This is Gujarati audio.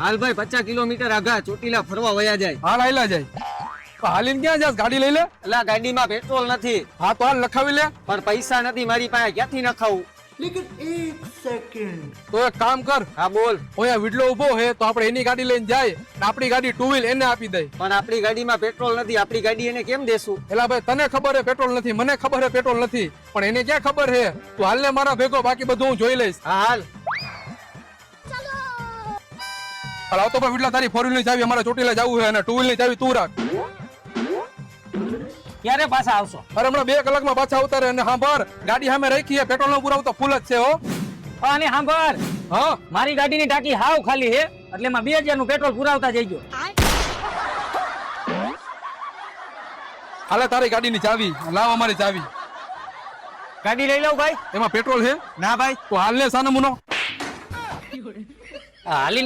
હાલ ભાઈ 50 કિલોમીટર આગા ચોટીલા ફરવા વયા જાય. હાલ આયલા જાય. હાલીને ક્યાં જાસ? ગાડી લઈ લે. એટલે ગાડીમાં પેટ્રોલ નથી. હા તો હાલ લખાવી લે. પણ પૈસા નથી મારી પાસે, ક્યાંથી નખાવું? તો એક કામ કર. હા બોલ. ઓયા વિડલો ઉભો હે તો આપણે એની ગાડી લઈને જાય ને આપણી ગાડી ટુ વ્હીલ એને આપી દઈ. પણ આપણી ગાડીમાં પેટ્રોલ નથી, આપણી ગાડી એને કેમ દેશું? એલા ભાઈ તને ખબર હે પેટ્રોલ નથી, મને ખબર હે પેટ્રોલ નથી, પણ એને ક્યાં ખબર હે? તું હાલ ને મારા ભેગો, બાકી બધું હું જોઈ લઈશ. હા હાલ. હાલ આવતો પણ વિડલા, તારી ફોર વ્હીલ ની ચાવી અમારે ચોટીલા જવું છે અને ટુ વ્હીલ ની ચાવી તું રાખ. ક્યારે પાછા આવશો? અરે હમણાં 2 કલાકમાં પાછા ઉતારે. અને હા ભર ગાડી સામે રાખી છે, પેટ્રોલ નો પુરાવો તો ફૂલ જ છે હો. અને સાંભળ, હા મારી ગાડીની ટાંકી હાવ ખાલી હે, એટલે એમાં 2000 નું પેટ્રોલ પુરાવતા જઈજો. હાલે તારી ગાડીની ચાવી લાવ, અમારી ચાવી. ગાડી લઈ લઉં ભાઈ? એમાં પેટ્રોલ છે? ના ભાઈ. તો હાલ ને સાનો મુનો. હાલીને